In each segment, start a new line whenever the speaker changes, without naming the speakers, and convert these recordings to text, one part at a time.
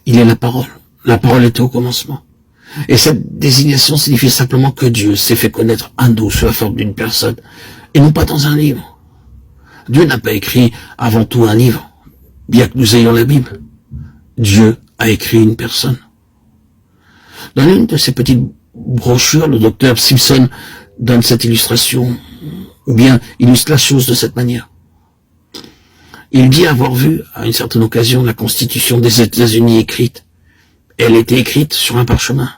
Il est la parole. La parole était au commencement. Et cette désignation signifie simplement que Dieu s'est fait connaître à nous sous la forme d'une personne, et non pas dans un livre. Dieu n'a pas écrit avant tout un livre, bien que nous ayons la Bible. Dieu a écrit une personne. Dans l'une de ces petites brochures, le docteur Simpson donne cette illustration, ou bien illustre la chose de cette manière. Il dit avoir vu, à une certaine occasion, la Constitution des États-Unis écrite. Elle était écrite sur un parchemin.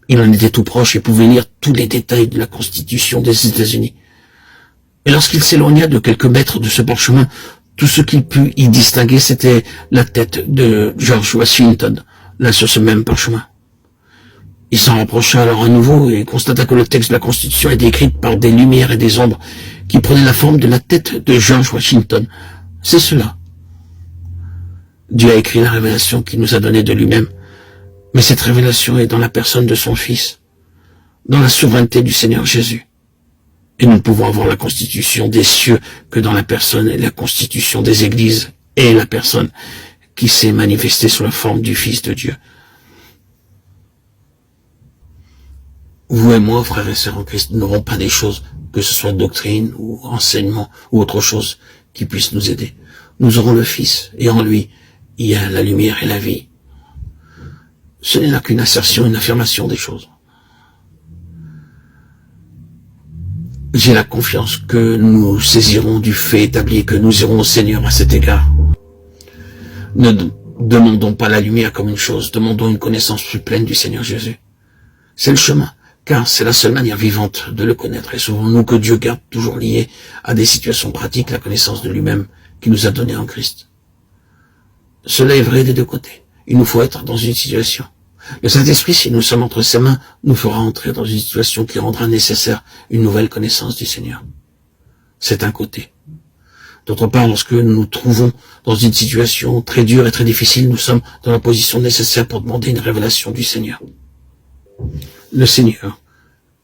Il en était tout proche et pouvait lire tous les détails de la Constitution des États-Unis. Et lorsqu'il s'éloigna de quelques mètres de ce parchemin, tout ce qu'il put y distinguer, c'était la tête de George Washington, là sur ce même parchemin. Il s'en rapprocha alors à nouveau et constata que le texte de la Constitution était écrit par des lumières et des ombres qui prenaient la forme de la tête de George Washington. C'est cela. Dieu a écrit la révélation qu'il nous a donnée de lui-même, mais cette révélation est dans la personne de son Fils, dans la souveraineté du Seigneur Jésus. Et nous ne pouvons avoir la constitution des cieux que dans la personne et la constitution des églises et la personne qui s'est manifestée sous la forme du Fils de Dieu. Vous et moi, frères et sœurs en Christ, n'aurons pas des choses, que ce soit doctrine ou enseignement ou autre chose, qui puisse nous aider. Nous aurons le Fils, et en lui, il y a la lumière et la vie. Ce n'est là qu'une assertion, une affirmation des choses. J'ai la confiance que nous saisirons du fait établi, que nous irons au Seigneur à cet égard. Ne demandons pas la lumière comme une chose, demandons une connaissance plus pleine du Seigneur Jésus. C'est le chemin, car c'est la seule manière vivante de le connaître. Et sauvons-nous que Dieu garde toujours lié à des situations pratiques la connaissance de lui-même qu'il nous a donnée en Christ. Cela est vrai des deux côtés. Il nous faut être dans une situation. Le Saint-Esprit, si nous sommes entre ses mains, nous fera entrer dans une situation qui rendra nécessaire une nouvelle connaissance du Seigneur. C'est un côté. D'autre part, lorsque nous nous trouvons dans une situation très dure et très difficile, nous sommes dans la position nécessaire pour demander une révélation du Seigneur. Le Seigneur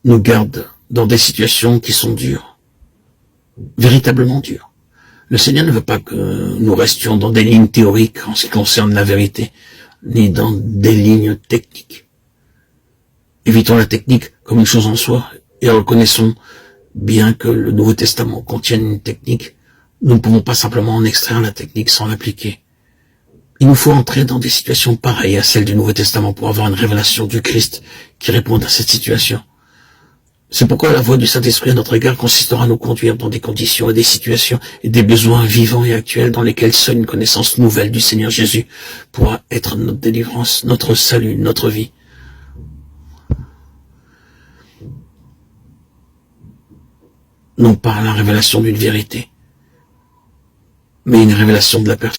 nous garde dans des situations qui sont dures, véritablement dures. Le Seigneur ne veut pas que nous restions dans des lignes théoriques en ce qui concerne la vérité, ni dans des lignes techniques. Évitons la technique comme une chose en soi et reconnaissons bien que le Nouveau Testament contienne une technique. Nous ne pouvons pas simplement en extraire la technique sans l'appliquer. Il nous faut entrer dans des situations pareilles à celles du Nouveau Testament pour avoir une révélation du Christ qui réponde à cette situation. C'est pourquoi la voix du Saint-Esprit à notre égard consistera à nous conduire dans des conditions et des situations et des besoins vivants et actuels dans lesquels seule une connaissance nouvelle du Seigneur Jésus pourra être notre délivrance, notre salut, notre vie. Non pas la révélation d'une vérité, mais une révélation de la personne.